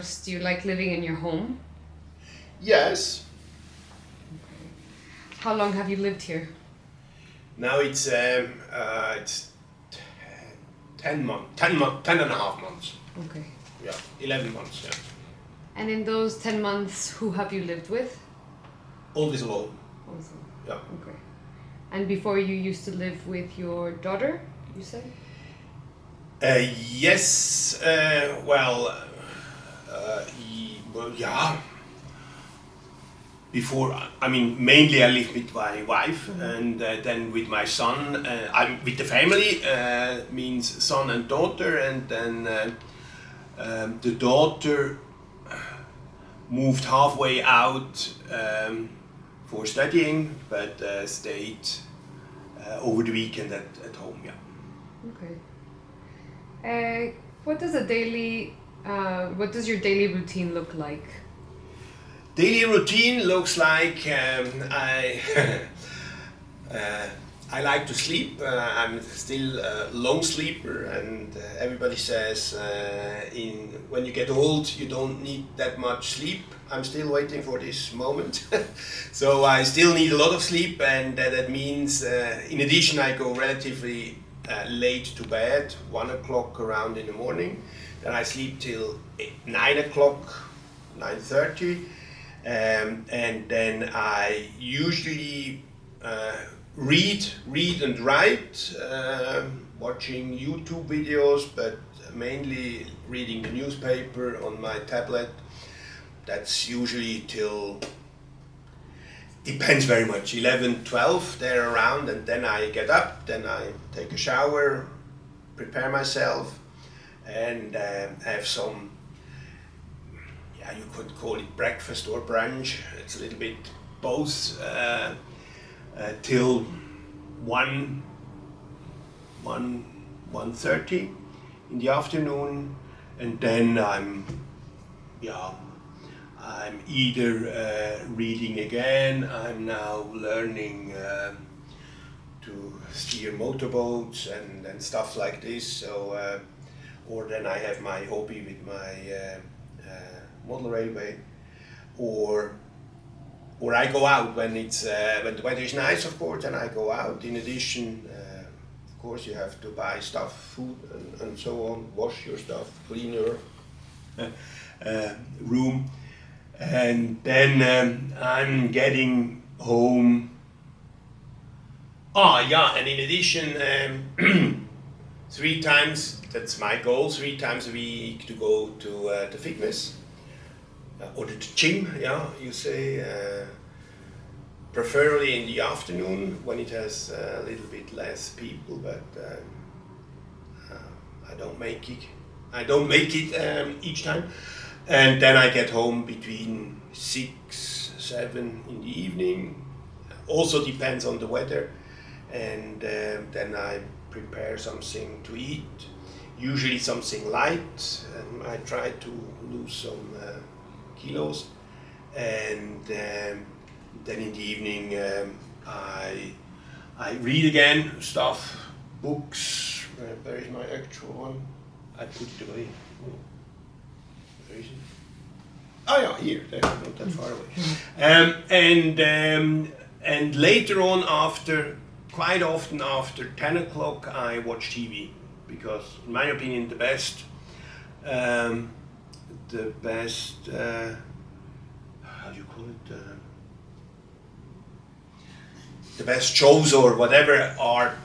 house? Do you like living in your home? Yes. How long have you lived here? Now it's 10 and a half months. Okay. Yeah, 11 months. Yeah, And in those 10 months, who have you lived with? always alone. Also. Yeah. Okay. And before you used to live with your daughter, you said? Yes. Yeah. Before, I mean, mainly I lived with my wife, and then with my son. I'm with the family, means son and daughter, and then the daughter moved halfway out for studying, but stayed over the weekend at home. Yeah. Okay. What does your daily routine look like? Daily routine looks like I like to sleep. I'm still a long sleeper, and everybody says when you get old you don't need that much sleep. I'm still waiting for this moment. So I still need a lot of sleep, and that means in addition I go relatively late to bed, 1 o'clock around in the morning. Then I sleep till 9 o'clock, 9:30. And then I usually read and write, watching YouTube videos, but mainly reading the newspaper on my tablet. That's usually till, depends very much, 11, 12, there around, and then I get up, then I take a shower, prepare myself, and have some, you could call it breakfast or brunch. It's a little bit both, till 1:30 in the afternoon, and then I'm either reading again. I'm now learning to steer motorboats and stuff like this. So, or then I have my hobby with my model railway, or I go out when it's when the weather is nice, of course, and I go out. In addition, of course, you have to buy stuff, food, and so on, wash your stuff, clean your room, and then I'm getting home. And in addition, 3 times, that's my goal, 3 times a week to go to the fitness. Or the gym, you say, preferably in the afternoon when it has a little bit less people, but I don't make it each time. And then I get home between 6, 7 in the evening. Also depends on the weather. And then I prepare something to eat, usually something light. I try to lose some kilos, and then in the evening I read again stuff, books. Where is my actual one? I put it away. Where is it? Oh yeah, here. There, not that far away. And later on, quite often after 10 o'clock, I watch TV, because in my opinion the best. How do you call it? The best shows or whatever are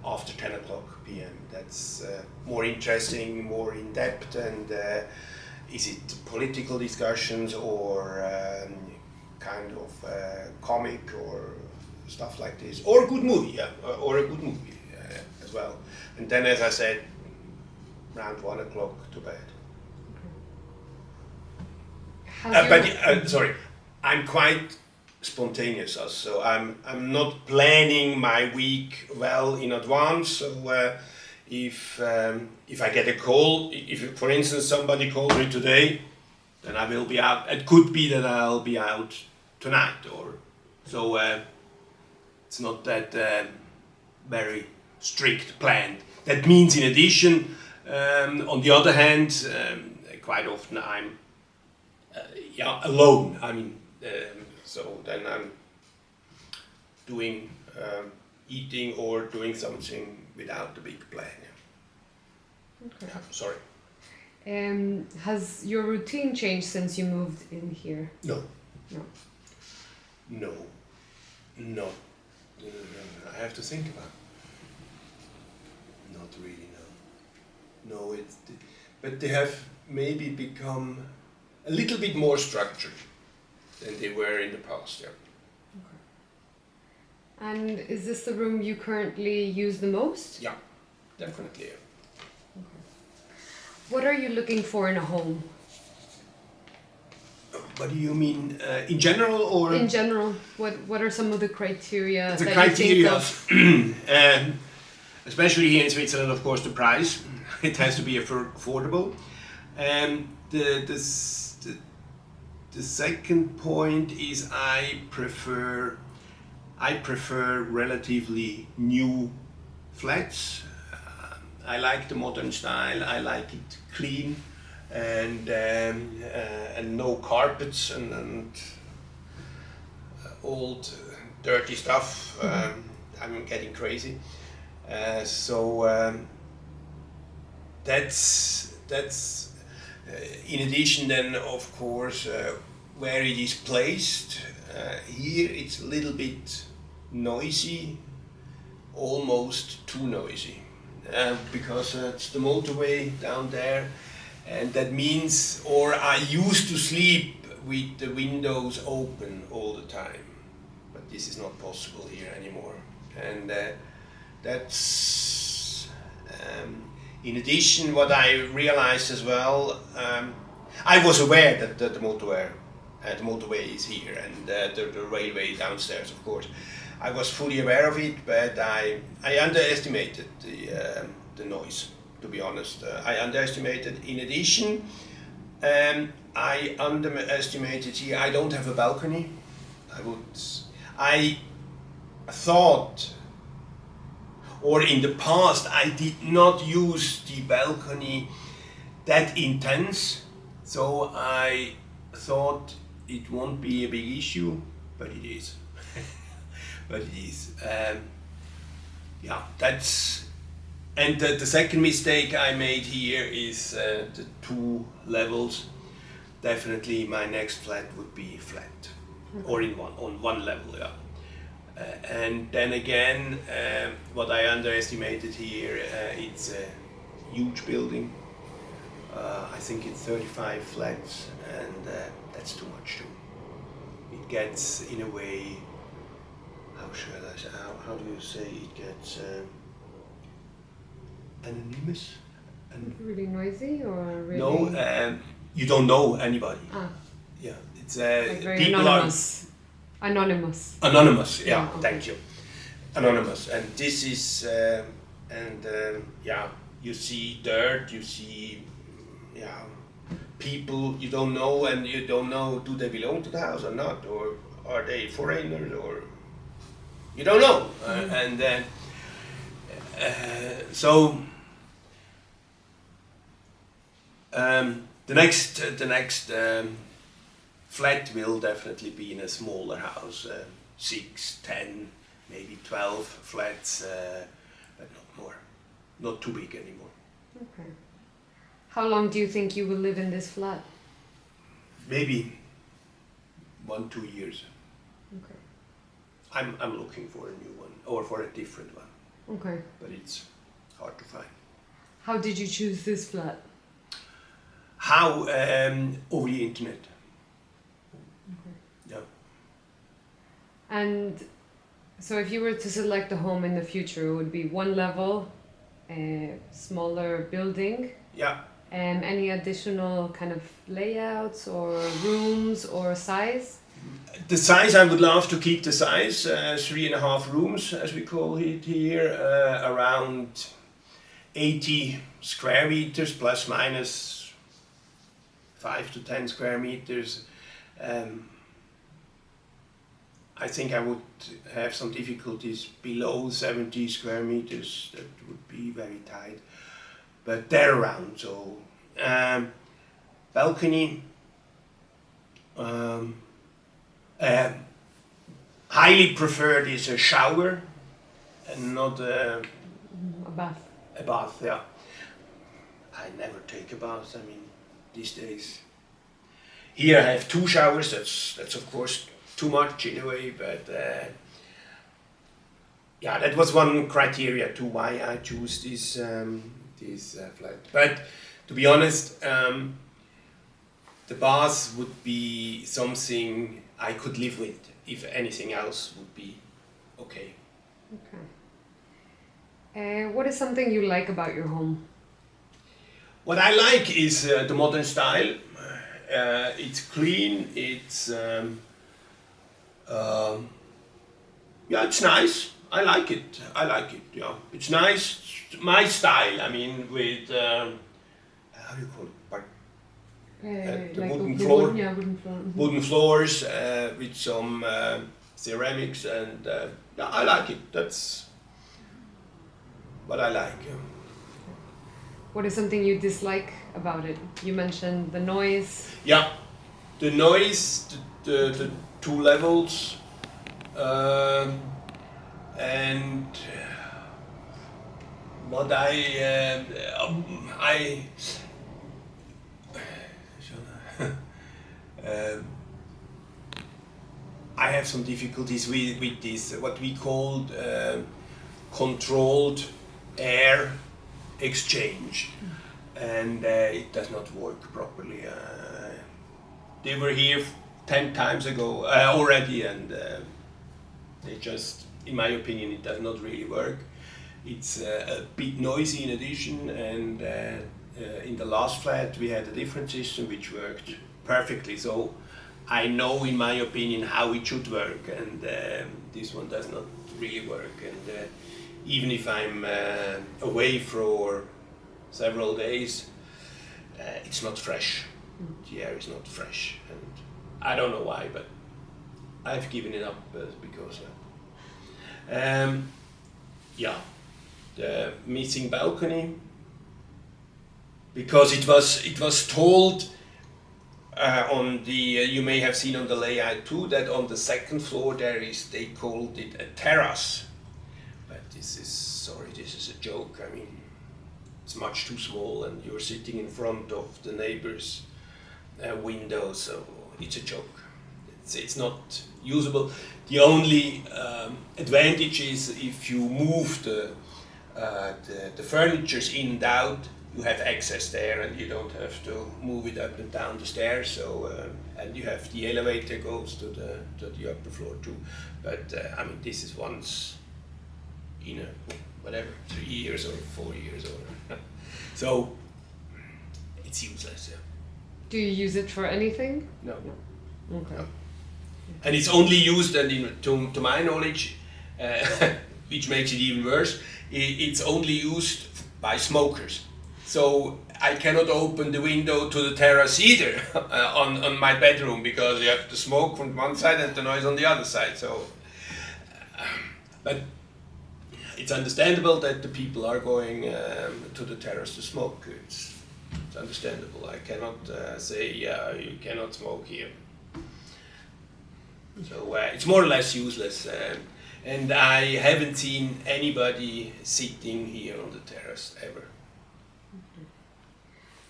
after 10 o'clock p.m. That's more interesting, more in depth, and is it political discussions or kind of comic or stuff like this, or a good movie, or a good movie as well. And then, as I said, around 1 o'clock to bed. Sorry, I'm quite spontaneous, so I'm not planning my week well in advance. So if I get a call, if for instance somebody calls me today, then I will be out. It could be that I'll be out tonight, or so. It's not that very strict planned. That means, in addition, on the other hand, quite often I'm alone. I mean, so then I'm doing eating or doing something without a big plan. Okay. Yeah, sorry. Has your routine changed since you moved in here? No. No. No. No. I have to think about. Not really. No. No. But they have maybe become a little bit more structured than they were in the past. Yeah. And is this the room you currently use the most? Yeah. Definitely. Yeah. What are you looking for in a home? What do you mean in general or? In general, what are some of the criteria The that criteria, you think of? especially here in Switzerland, of course, the price. It has to be affordable. And the second point is I prefer relatively new flats. I like the modern style. I like it clean, and no carpets and old dirty stuff. I'm getting crazy. That's in addition. Then of course where it is placed. Here it's a little bit noisy, almost too noisy. Because it's the motorway down there, and that means, or I used to sleep with the windows open all the time, but this is not possible here anymore. And that's in addition what I realized as well. I was aware that the motorway is here, and the railway downstairs, of course. I was fully aware of it, but I underestimated the noise, to be honest. I underestimated. In addition, I underestimated here, I don't have a balcony. I thought, or in the past, I did not use the balcony that intense, so I thought it won't be a big issue, but it is. But it is. That's. And the second mistake I made here is the 2 levels. Definitely my next flat would be flat, or on one level, yeah. And then again, what I underestimated here, it's a huge building. I think it's 35 flats, and that's too much too. It gets, in a way, how do you say it gets anonymous? Really noisy or really? No, you don't know anybody. Yeah, it's like very people anonymous. Anonymous. Anonymous, yeah, okay. Thank you. Anonymous, and this is you see dirt, you see people you don't know, and you don't know, do they belong to the house or not, or are they foreigners, or you don't know. The next flat will definitely be in a smaller house, 6, 10, maybe 12 flats, but not more, not too big anymore. Okay. How long do you think you will live in this flat? Maybe 1-2 years. Okay. I'm looking for a new one, or for a different one. Okay. But it's hard to find. How did you choose this flat? How? Over the internet. Okay. Yeah. And so if you were to select a home in the future, it would be 1 level, a smaller building. Yeah. Any additional kind of layouts or rooms or size? The size, I would love to keep the size, 3.5 rooms, as we call it here, around 80 square meters, plus minus 5 to 10 square meters. I think I would have some difficulties below 70 square meters. That would be very tight, but they're around. So balcony. Highly preferred is a shower and not A bath. a bath. Yeah, I never take a bath. I mean, these days. Here I have 2 showers. That's of course too much in a way, but yeah, that was one criteria to why I choose this flat. But to be honest, the bath would be something I could live with. If anything else would be okay. Okay. What is something you like about your home? What I like is the modern style. It's clean. It's yeah, it's nice. I like it. Yeah, it's nice. My style. I mean, with how do you call it? The Like wooden the floor. Wooden, yeah, wooden floor. Mhm. Wooden floors with some ceramics, and yeah, I like it. That's what I like. Yeah. What is something you dislike about it? You mentioned the noise. Yeah, the noise, the 2 levels, and what I have some difficulties with this, what we called controlled air exchange, and it does not work properly. They were here 10 times ago already, and they just, in my opinion, it does not really work. It's a bit noisy in addition, and in the last flat we had a different system which worked perfectly. So I know, in my opinion, how it should work, and this one does not really work. And even if I'm away for several days, it's not fresh. The air is not fresh, and I don't know why, but I've given it up because yeah, the missing balcony, because it was told on the you may have seen on the layout too that on the 2nd floor they called it a terrace, but this is a joke. I mean, it's much too small, and you're sitting in front of the neighbor's window, so it's a joke. It's not usable. The only advantage is if you move the furnitures in and out, you have access there, and you don't have to move it up and down the stairs. So and you have the elevator goes to the upper floor too. But I mean, this is once in a whatever 3 years or 4 years or so it's useless. Yeah. Do you use it for anything? No. Okay. No. And it's only used, and to my knowledge, which makes it even worse, it's only used by smokers. So I cannot open the window to the terrace either on my bedroom, because you have the smoke from one side and the noise on the other side. So, but it's understandable that the people are going to the terrace to smoke. It's understandable. I cannot say you cannot smoke here. So it's more or less useless, and I haven't seen anybody sitting here on the terrace ever.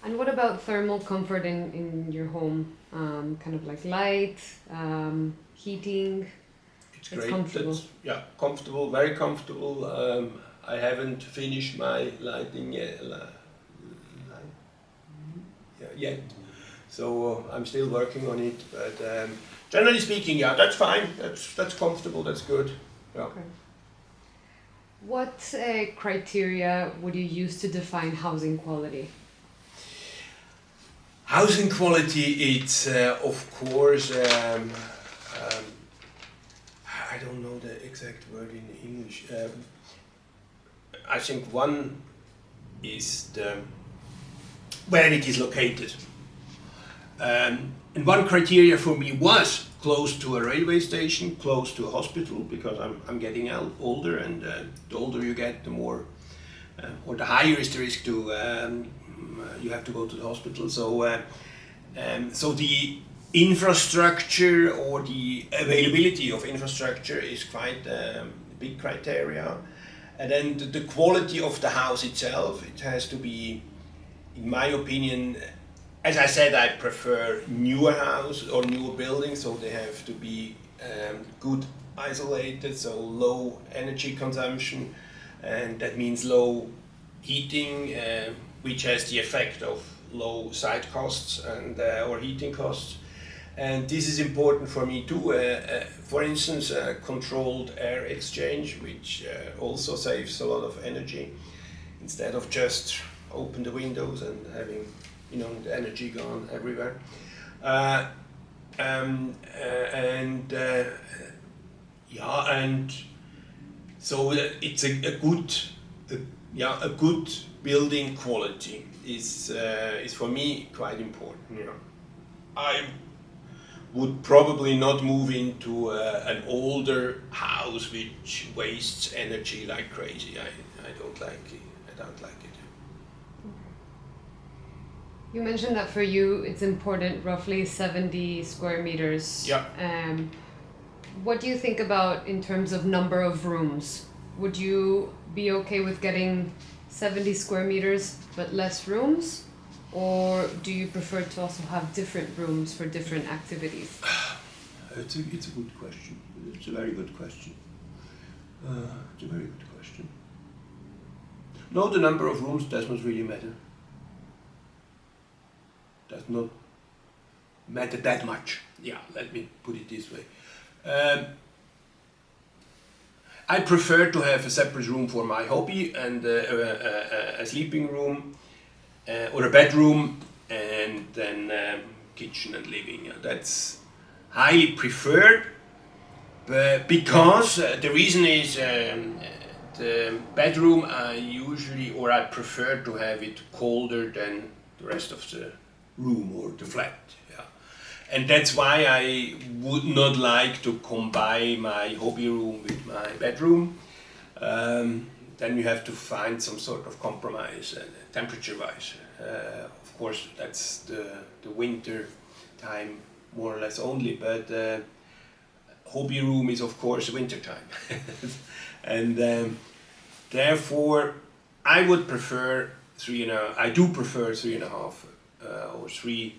And what about thermal comfort in your home? Kind of like light, heating? It's great. Comfortable. Comfortable, very comfortable. I haven't finished my lighting yet, so I'm still working on it. But generally speaking, yeah, that's fine. That's comfortable. That's good. Yeah. Okay. What criteria would you use to define housing quality? Housing quality, it's of course, I don't know the exact word in English. I think one is where it is located. And one criteria for me was close to a railway station, close to a hospital, because I'm getting older, and the older you get, the more, or the higher is the risk to, you have to go to the hospital. So So the infrastructure or the availability of infrastructure is quite a big criteria. And then the quality of the house itself, it has to be, in my opinion, as I said, I prefer newer houses or newer buildings, so they have to be good isolated, so low energy consumption, and that means low heating, which has the effect of low site costs and or heating costs. And this is important for me too. For instance, controlled air exchange, which also saves a lot of energy, instead of just open the windows and having the energy gone everywhere. And so it's a good building quality is for me quite important. I would probably not move into an older house which wastes energy like crazy. I don't like it. I don't like it. You mentioned that for you it's important, roughly 70 square meters. Yeah. What do you think about in terms of number of rooms? Would you be okay with getting 70 square meters but less rooms? Or do you prefer to also have different rooms for different activities? It's a good question. It's a very good question. It's a very good question. No, the number of rooms does not really matter. Does not matter that much. Yeah, let me put it this way. I prefer to have a separate room for my hobby and a sleeping room or a bedroom, and then kitchen and living. That's highly preferred, but because the reason is the bedroom I prefer to have it colder than the rest of the room or the flat. Yeah. And that's why I would not like to combine my hobby room with my bedroom. Then you have to find some sort of compromise, temperature-wise. Of course, that's the winter time more or less only, but hobby room is of course winter time. And therefore, I would prefer I do prefer 3.5 or three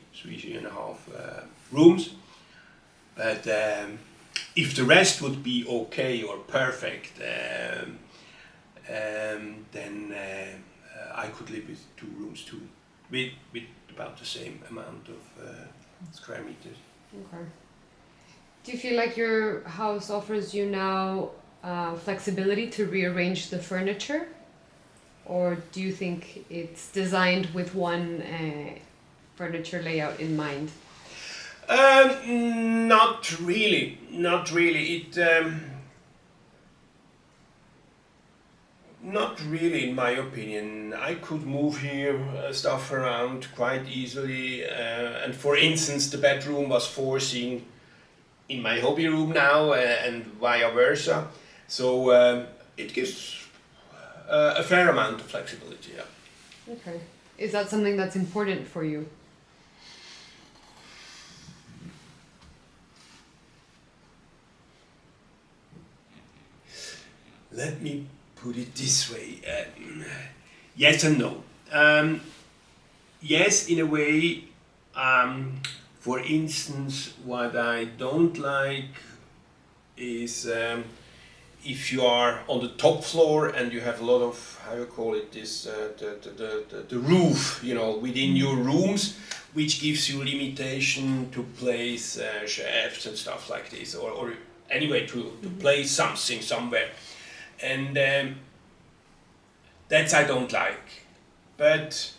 and a half rooms. But if the rest would be okay or perfect, then I could live with 2 rooms too, with about the same amount of square meters. Okay. Do you feel like your house offers you now flexibility to rearrange the furniture? Or do you think it's designed with one furniture layout in mind? Not really. Not really. Not really, in my opinion. I could move here stuff around quite easily. And for instance, the bedroom was foreseen in my hobby room now, and vice versa. So it gives a fair amount of flexibility. Yeah. Okay. Is that something that's important for you? Let me put it this way. Yes and no. Yes, in a way. For instance, what I don't like is if you are on the top floor and you have a lot of, how you call it, this the roof, within your rooms, which gives you limitation to place shafts and stuff like this, or anyway to place something somewhere. And that's I don't like. But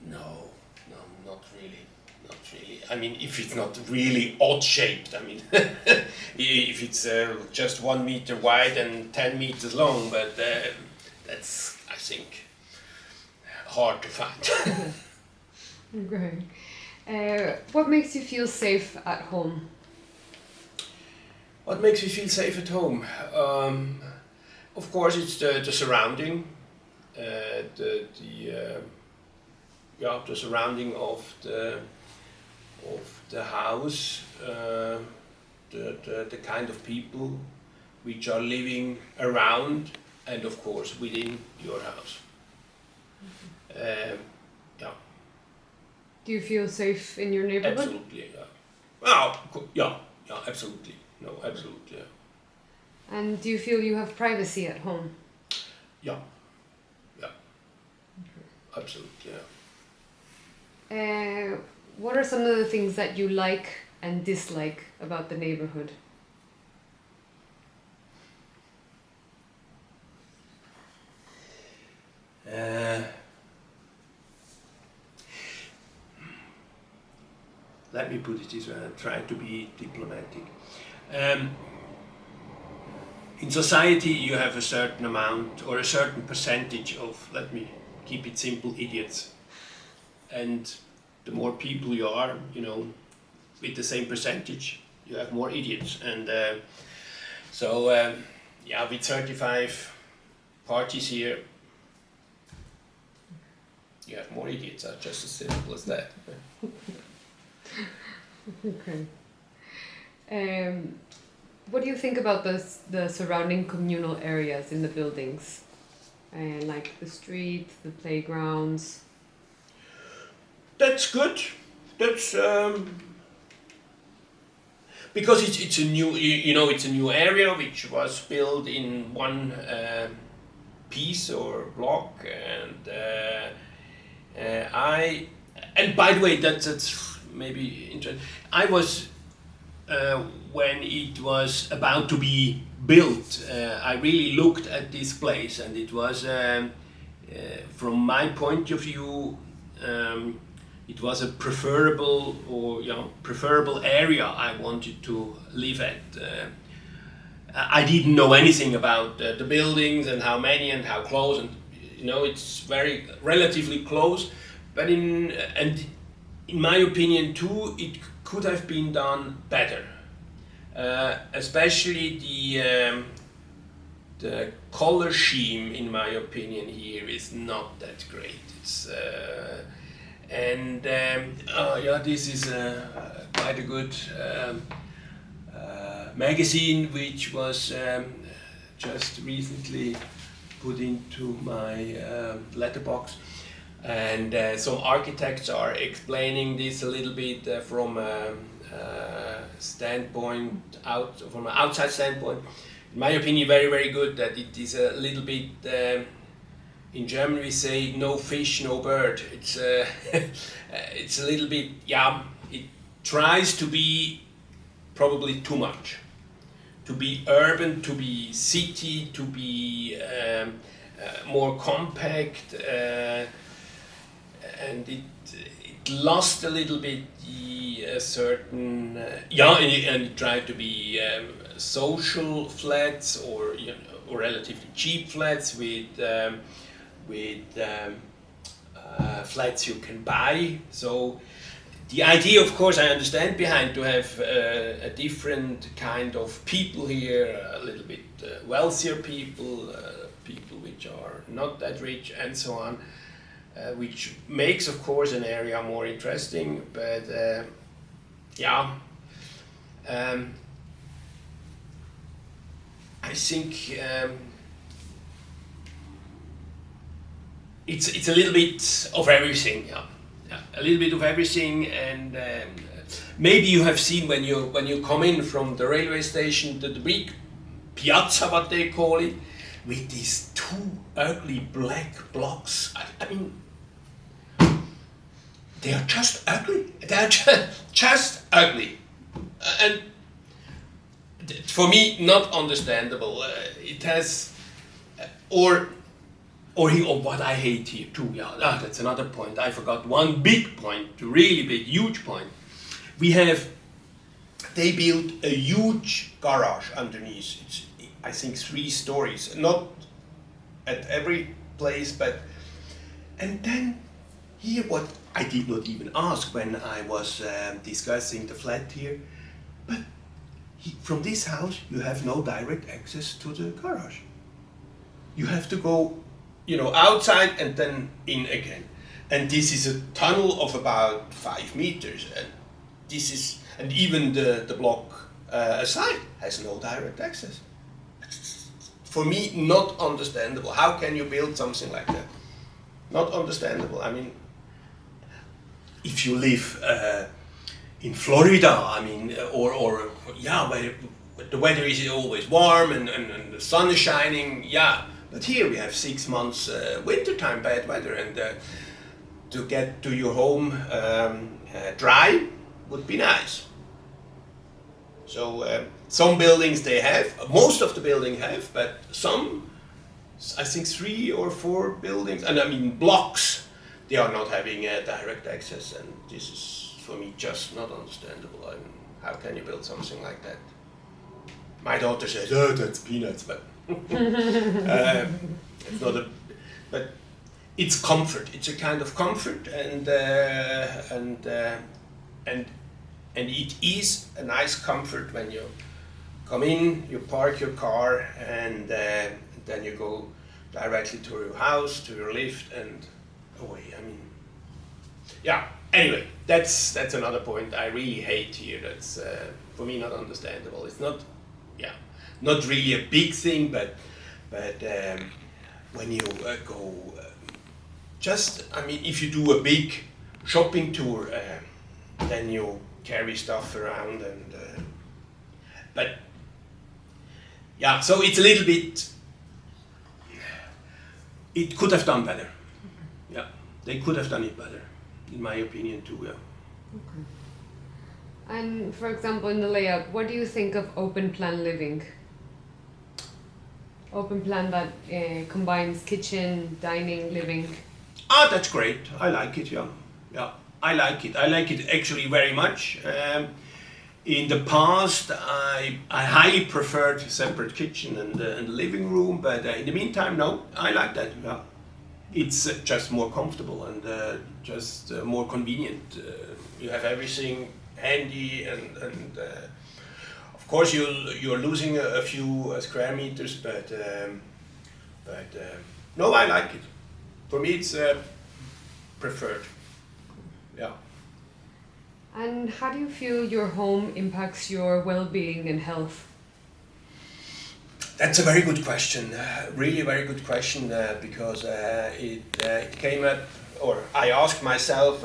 no, not really. I mean, if it's not really odd shaped, if it's just 1 meter wide and 10 meters long, but that's, I think, hard to find. Okay. What makes you feel safe at home? What makes me feel safe at home? Of course, it's the surrounding, yeah, the surrounding of the house, the kind of people which are living around, and of course within your house. Yeah, Do you feel safe in your neighborhood? absolutely. Yeah. Well, yeah, yeah, absolutely. No, absolutely. Yeah. And do you feel you have privacy at home? Yeah, yeah, absolutely. Yeah. What are some of the things that you like and dislike about the neighborhood? Let me put it this way, I'm trying to be diplomatic. In society, you have a certain amount or a certain percentage of, let me keep it simple, idiots. And the more people you are, you know, with the same percentage, you have more idiots. And yeah, with 35 parties here, you have more idiots. That's just as simple as that. Okay. What do you think about the surrounding communal areas in the buildings? Like the street, the playgrounds? That's good. That's because it's a new, you know, it's a new area which was built in one piece or block, and by the way, that's maybe interesting. I was when it was about to be built. I really looked at this place, and it was from my point of view. It was a preferable preferable area I wanted to live at. I didn't know anything about the buildings and how many and how close, and you know, it's very relatively close. But in my opinion too, it could have been done better. Especially the color scheme, in my opinion, here is not that great. It's yeah, this is quite a good magazine which was just recently put into my letterbox, and some architects are explaining this a little bit from an outside standpoint. In my opinion, very, very good. That it is a little bit. In German we say no fish, no bird. It's it's a little bit, yeah, it tries to be probably too much. To be urban, to be city, to be more compact, and it lost a little bit the certain, and it tried to be social flats, or you know, or relatively cheap flats with flats you can buy. So the idea, of course, I understand behind to have a different kind of people here, a little bit wealthier people, people which are not that rich, and so on, which makes, of course, an area more interesting. But yeah, I think. It's a little bit of everything, yeah. A little bit of everything, and maybe you have seen when you come in from the railway station, the big piazza, what they call it, with these two ugly black blocks. I mean, they are just ugly. They are just ugly, and for me, not understandable. It has, or what I hate here too, yeah, that's another point. I forgot one big point, really big, huge point. They built a huge garage underneath. It's, I think, 3 stories. Not at every place, but, and then here, what I did not even ask when I was discussing the flat here, but from this house you have no direct access to the garage. You have to go, you know, outside and then in again. and this is a tunnel of about 5 meters, and this is, and even the block aside has no direct access. For me, not understandable. How can you build something like that? Not understandable. I mean, if you live in Florida, I mean, or yeah, where the weather is always warm and the sun is shining, yeah. But here we have 6 months wintertime bad weather, and to get to your home dry would be nice. So some buildings they have, most of the buildings have, but some, I think 3 or 4 buildings, and I mean blocks, they are not having direct access, and this is for me just not understandable. I mean, how can you build something like that? My daughter says, "Oh, that's peanuts," but it's not a. But it's comfort. It's a kind of comfort, and it is a nice comfort when you come in, you park your car, and then you go directly to your house, to your lift, and away. I mean, yeah. Anyway, that's another point I really hate here. That's for me not understandable. It's not, yeah, not really a big thing, but when you go, just, I mean, if you do a big shopping tour, then you carry stuff around, and but yeah, so it's a little bit. It could have done better. Yeah, they could have done it better, in my opinion too. Yeah. Okay. And for example, in the layout, what do you think of open plan living? Open plan that combines kitchen, dining, living. Ah, that's great. I like it. Yeah, yeah. I like it. I like it actually very much. In the past, I highly preferred separate kitchen and living room, but in the meantime, no, I like that. Yeah. It's just more comfortable and just more convenient. You have everything handy, and of course you're losing a few square meters, but no, I like it. For me, it's preferred. Yeah. And how do you feel your home impacts your well-being and health? That's a very good question, really very good question, because it came up, or I asked myself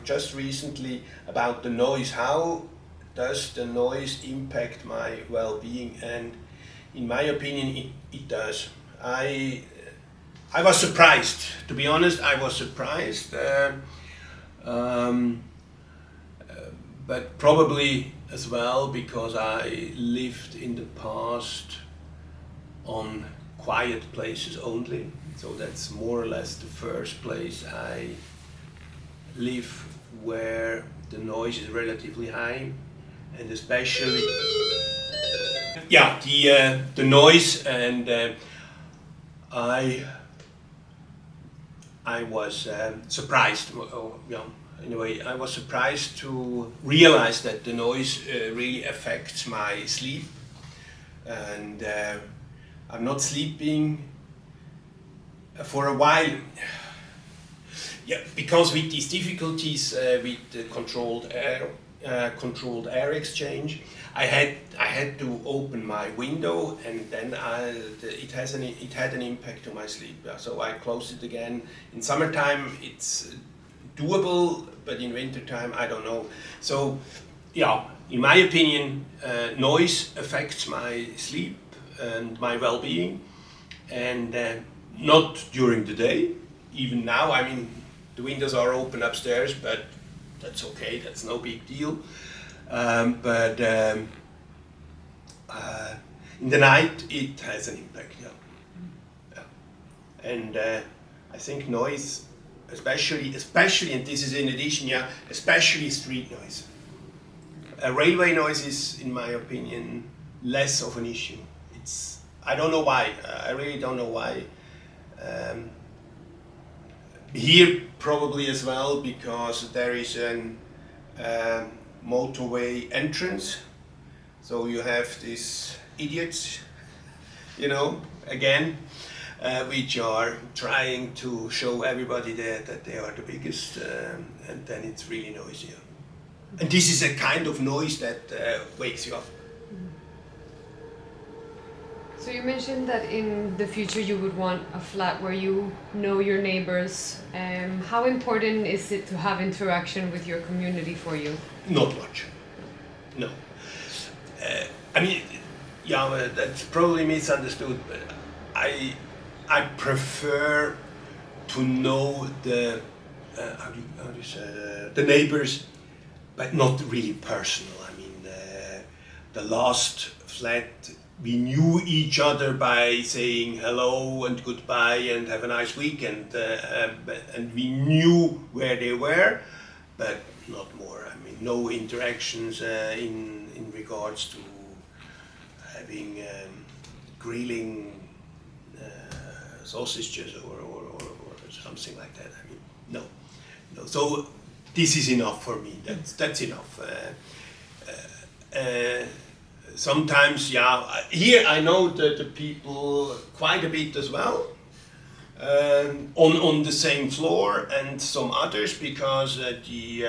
just recently about the noise. How does the noise impact my well-being? And in my opinion, it does. I was surprised, to be honest. I was surprised, but probably as well because I lived in the past on quiet places only. So that's more or less the first place I live where the noise is relatively high, and especially yeah, the noise, and I was surprised. In a way, I was surprised to realize that the noise really affects my sleep, and I'm not sleeping for a while. Yeah, because with these difficulties with the controlled air exchange, I had to open my window, and then it had an impact to my sleep. Yeah, so I closed it again. In summertime, it's doable, but in wintertime, I don't know. So, yeah, in my opinion, noise affects my sleep and my well-being, and not during the day. Even now, I mean, the windows are open upstairs, but that's okay. That's no big deal. But in the night, it has an impact. Yeah, yeah. And I think noise, especially, and this is in addition, yeah, especially street noise. Railway noise is, in my opinion, less of an issue. I don't know why. I really don't know why. Here probably as well, because there is an motorway entrance, so you have these idiots, again, which are trying to show everybody that they are the biggest, and then it's really noisy. And this is a kind of noise that wakes you up. So you mentioned that in the future you would want a flat where you know your neighbors. How important is it to have interaction with your community for you? Not much. No. I mean, yeah, that's probably misunderstood, but I prefer to know the how do you say the neighbors, but not really personal. I mean, the last flat we knew each other by saying hello and goodbye and have a nice weekend, and we knew where they were, but not more. I mean, no interactions in regards to having grilling sausages or something like that. I mean, no. So this is enough for me. That's enough. Sometimes, yeah, here I know the people quite a bit as well, on the same floor, and some others, because the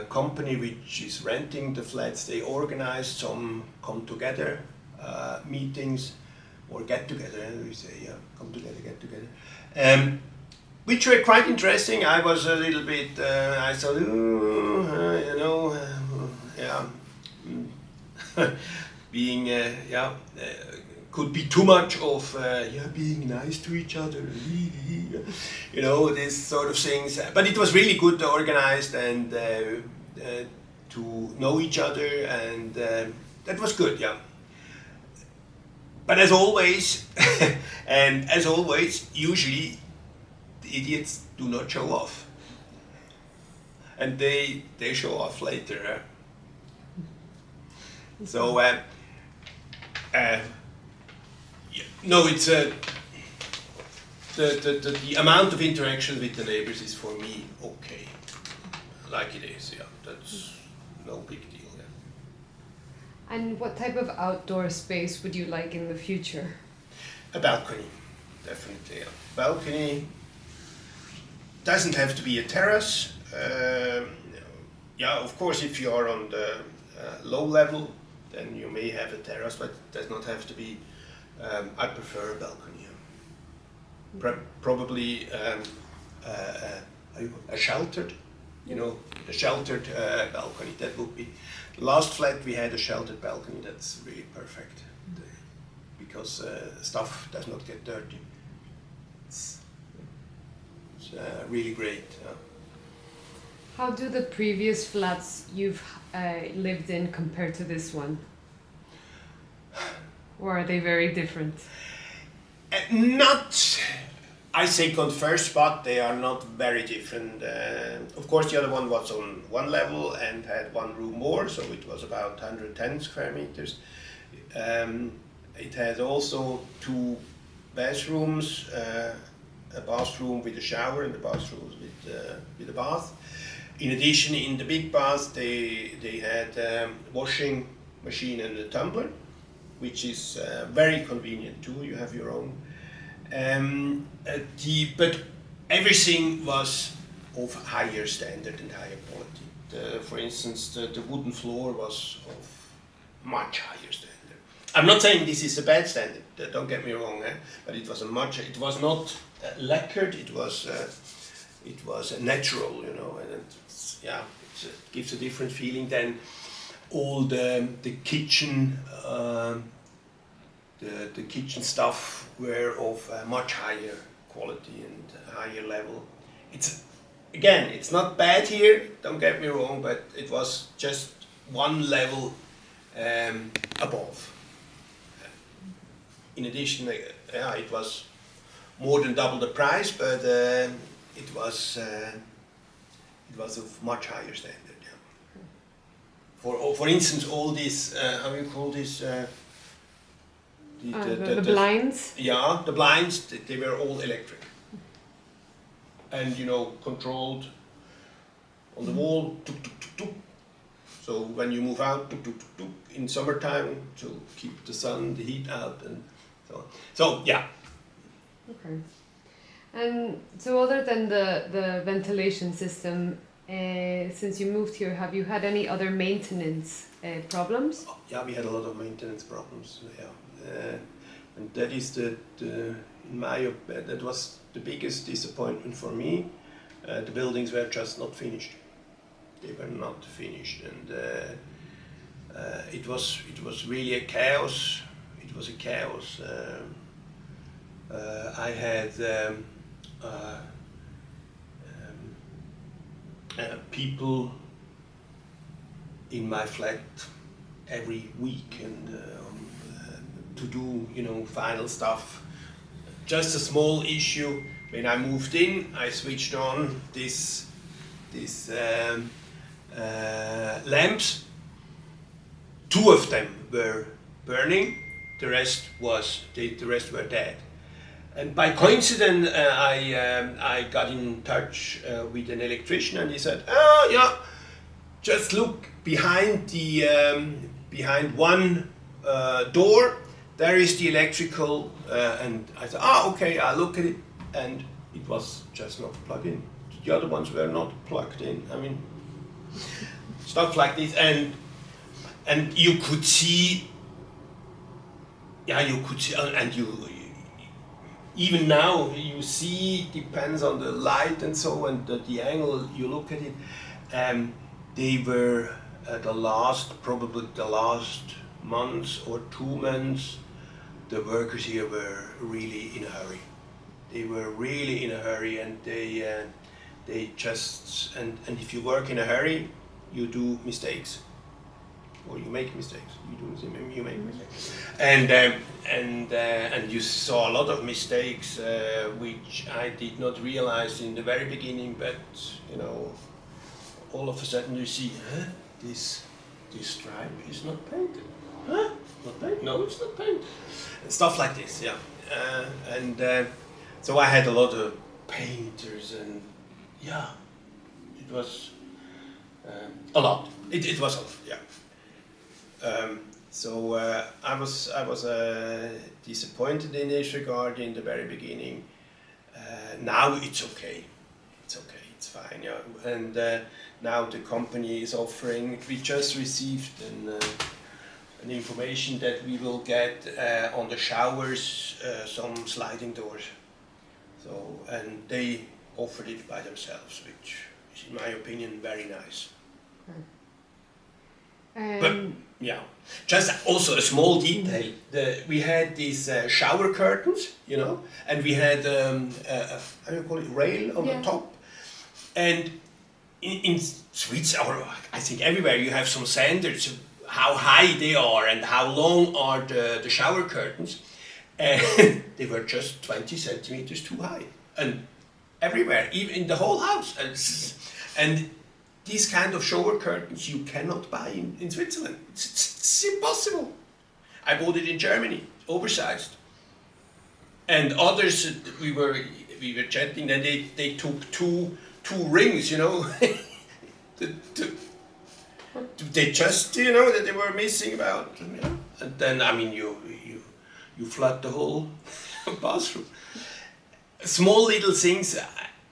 company which is renting the flats, they organize some come together meetings or get together, we say, yeah, come together, get together, which were quite interesting. I was a little bit, I thought, you know, yeah. Being could be too much of being nice to each other, you know, these sort of things. But it was really good organized, and to know each other, and that was good, yeah. But as always, usually the idiots do not show off, and they show off later. So, no, it's the amount of interaction with the neighbors is for me okay, like it is. Yeah, that's no big deal. Yeah. And what type of outdoor space would you like in the future? A balcony, definitely. Yeah. Balcony doesn't have to be a terrace. Yeah, of course, if you are on the low level, then you may have a terrace, but it does not have to be. I prefer a balcony. Probably a sheltered, you know, a sheltered balcony. That would be. The last flat we had a sheltered balcony. That's really perfect, because stuff does not get dirty. It's really great. How do the previous flats you've lived in compare to this one? Or are they very different? Not, I think on first spot they are not very different. Of course, the other one was on one level and had one room more, so it was about 110 square meters. It has also two bathrooms, a bathroom with a shower and a bathroom with a bath. In addition, in the big bath, they had a washing machine and a tumbler, which is very convenient too. You have your own. But everything was of higher standard and higher quality. For instance, the wooden floor was of much higher standard. I'm not saying this is a bad standard. Don't get me wrong, but it was it was not lacquered. It was natural, you know, and it gives a different feeling than all the kitchen. The kitchen stuff were of much higher quality and higher level. It's not bad here. Don't get me wrong, but it was just one level above. In addition, it was more than double the price, but it was of much higher standard. Yeah. For instance, all these how you call this? The blinds. Yeah, the blinds. They were all electric, and controlled on the wall. Tuk, tuk, tuk, tuk. So when you move out, tuk, tuk, tuk, tuk, in summertime to keep the sun, the heat out, and so on. So yeah, Okay. And so, other than the ventilation system, since you moved here, have you had any other maintenance problems? Yeah, we had a lot of maintenance problems. Yeah, and that is in my that was the biggest disappointment for me. The buildings were just not finished. They were not finished, and it was really a chaos. It was a chaos. I had people in my flat every week and to do final stuff. Just a small issue. When I moved in, I switched on these lamps. Two of them were burning. The rest were dead. And by coincidence, I got in touch with an electrician, and he said, "Oh yeah, just look behind one door. There is the electrical." And I said, okay, I'll look at it, and it was just not plugged in. The other ones were not plugged in. I mean, stuff like this, and you could see. Yeah, you could see, and you even now you see, depends on the light and so, and the angle you look at it. They were probably the last months or 2 months, the workers here were really in a hurry. They were really in a hurry, and they just, and if you work in a hurry, you do mistakes. Or you make mistakes. You make mistakes, and you saw a lot of mistakes which I did not realize in the very beginning. But all of a sudden you see, this stripe is not painted. Not painted? No, it's not painted. And stuff like this, yeah. So I had a lot of painters, and yeah, it was a lot. It was a lot, yeah. So I was disappointed in this regard in the very beginning. Now it's okay. It's fine. Yeah. And now the company is offering. We just received an information that we will get on the showers some sliding doors. So, and they offered it by themselves, which is, in my opinion, very nice. But yeah, just also a small detail. We had these shower curtains, and we had how do you call it, rail on the top. And in Switzerland, or I think everywhere, you have some standards of how high they are and how long are the shower curtains. And they were just 20 centimeters too high, and everywhere, even in the whole house. And these kind of shower curtains you cannot buy in Switzerland. It's impossible. I bought it in Germany, oversized. And others, we were chatting, and they took two rings, they just, that they were missing about, And then, I mean, you flood the whole bathroom. Small little things.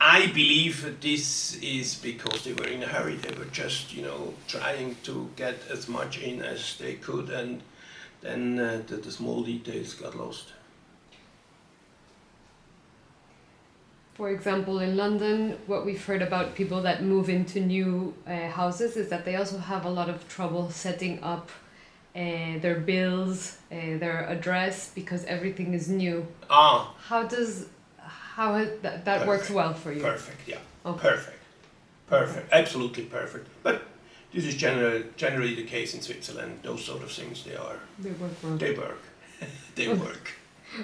I believe this is because they were in a hurry. They were just, trying to get as much in as they could, and then the small details got lost. For example, in London, what we've heard about people that move into new houses is that they also have a lot of trouble setting up their bills, their address, because everything is new. That works well for you? Perfect, yeah. Okay. Perfect, absolutely perfect. But this is generally the case in Switzerland. Those sort of things, they work well. They work.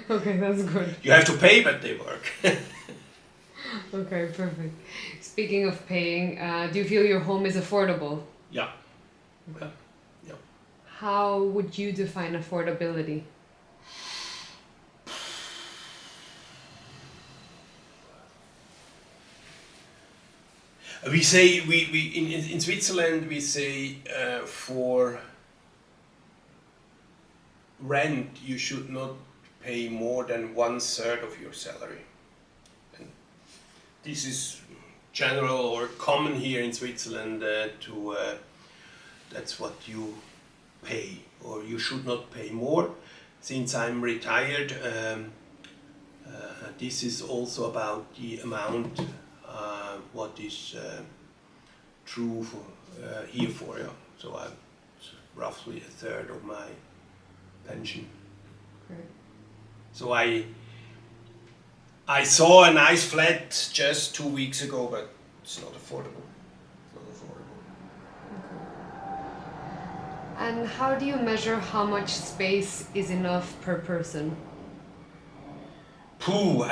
Okay, that's good. You have to pay, but they work. Okay, perfect. Speaking of paying, do you feel your home is affordable? Yeah. Okay. Yeah. How would you define affordability? We say in Switzerland we say for rent you should not pay more than 1/3 of your salary. And this is general or common here in Switzerland that's what you pay, or you should not pay more. Since I'm retired, this is also about the amount what is true for here for you. So it's roughly 1/3 of my pension. Great. So I saw a nice flat just 2 weeks ago, but it's not affordable. It's not affordable. And how do you measure how much space is enough per person?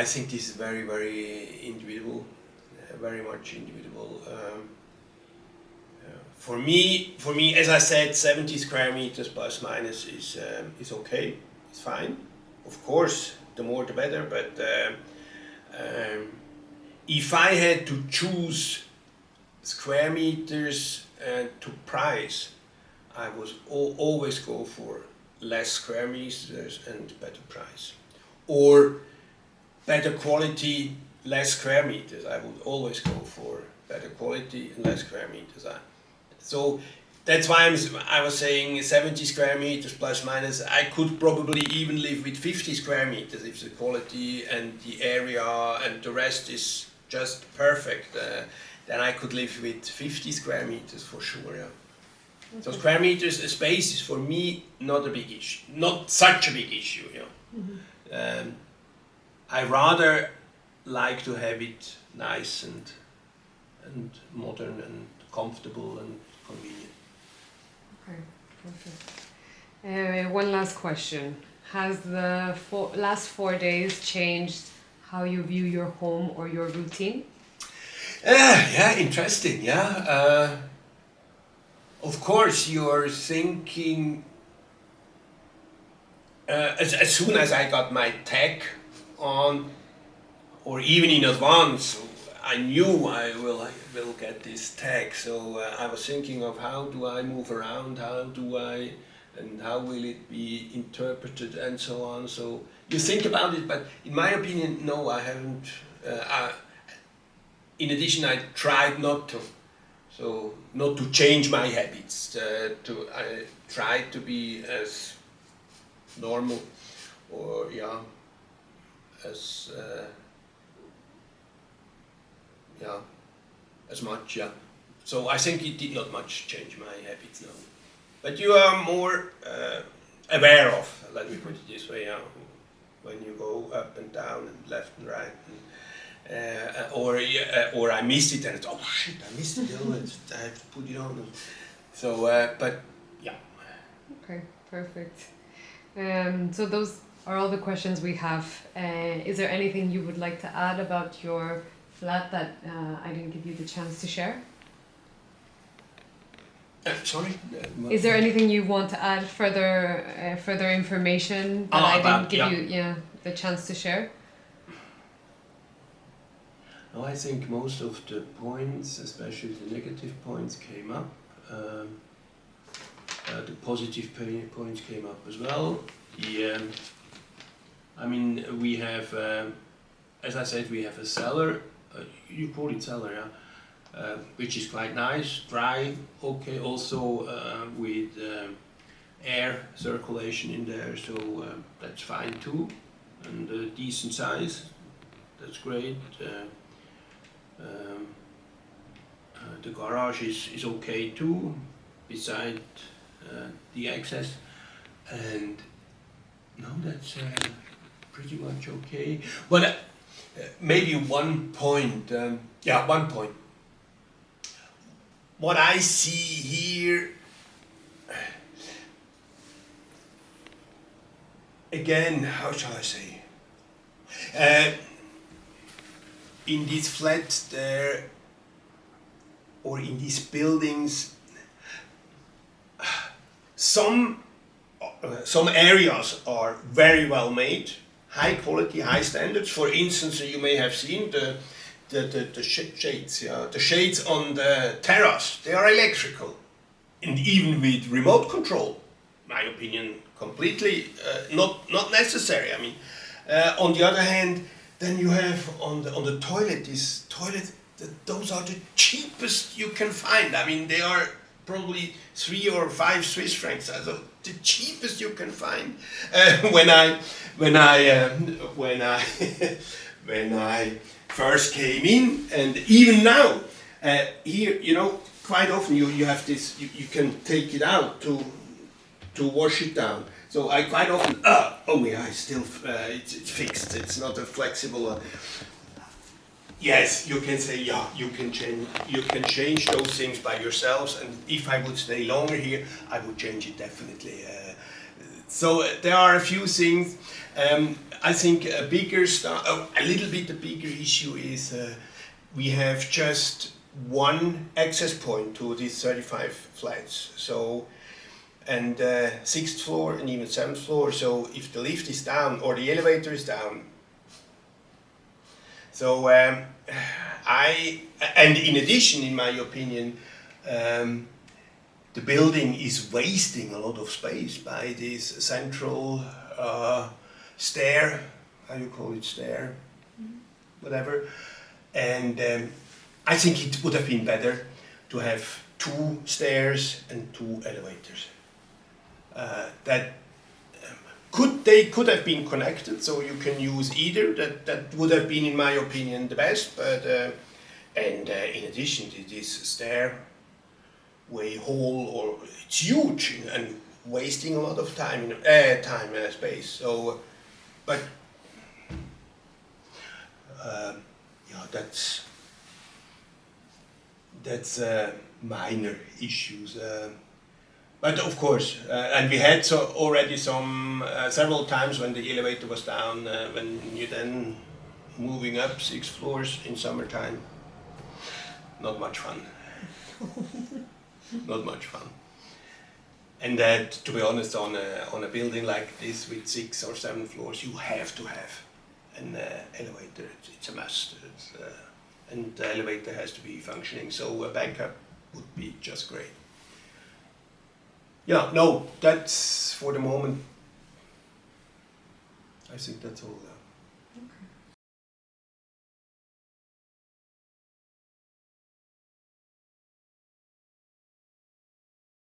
I think this is very, very individual, very much individual. For me, as I said, 70 square meters plus minus is okay. It's fine. Of course, the more the better. But if I had to choose square meters to price, I would always go for less square meters and better price, or better quality, less square meters. I would always go for better quality and less square meters. So that's why I was saying 70 square meters plus minus. I could probably even live with 50 square meters if the quality and the area and the rest is just perfect. Then I could live with 50 square meters for sure. Yeah. Okay. So square meters, space is for me not a big issue, not such a big issue. Yeah. Mm-hmm. I rather like to have it nice and modern and comfortable and convenient. Okay, perfect. One last question. Has the last 4 days changed how you view your home or your routine? Yeah, interesting. Yeah. Of course, you're thinking as soon as I got my tag on, or even in advance, I knew I will get this tag. So I was thinking of how do I move around, and how will it be interpreted and so on. So you think about it, but in my opinion, no, I haven't. In addition, I tried not to change my habits. I tried to be as normal, or as much. Yeah. So I think it did not much change my habits now. But you are more aware of, let me put it this way, when you go up and down and left and right. Or I missed it and it's, oh shit, I missed it. I have to put it on. So, but yeah. Okay, perfect. So those are all the questions we have. Is there anything you would like to add about your flat that I didn't give you the chance to share? Sorry? Is there anything you want to add, further information that I didn't give you the chance to share? No, I think most of the points, especially the negative points, came up. The positive points came up as well. We have, as I said, we have a cellar. You call it cellar, yeah? Which is quite nice, dry, okay. Also with air circulation in there, so that's fine too, and decent size. That's great. The garage is okay too, beside the access, and no, that's pretty much okay. But maybe one point. One point. What I see here, again, how shall I say? In these flats there, or in these buildings, some areas are very well made, high quality, high standards. For instance, you may have seen the shades, the shades on the terrace. They are electrical, and even with remote control. my opinion, completely not necessary. I mean, on the other hand, then you have on the toilet, this toilet, those are the cheapest you can find. I mean, they are probably 3 or 5 Swiss francs. So the cheapest you can find. When I when I first came in, and even now, here, you know, quite often you have this. You can take it out to wash it down. So I quite often, oh yeah, it's fixed. It's not a flexible. Yes, you can say, yeah, you can change those things by yourselves. And if I would stay longer here, I would change it definitely. So there are a few things. I think a little bit a bigger issue is we have just one access point to these 35 flats. So. And 6th floor and even 7th floor. So if the lift is down or the elevator is down, so and in addition, in my opinion, the building is wasting a lot of space by this central stair. How do you call it, stair? Whatever. And I think it would have been better to have 2 stairs and 2 elevators. They could have been connected, so you can use either. That would have been, in my opinion, the best. But in addition to this stairway hall, it's huge and wasting a lot of time and space. So, but yeah, that's minor issues. But of course, and we had already several times when the elevator was down, when you then moving up 6 floors in summertime. Not much fun. Not much fun. And to be honest, on a building like this with 6 or 7 floors, you have to have an elevator. It's a must. And the elevator has to be functioning. So a backup would be just great. Yeah, no, that's for the moment. I think that's all.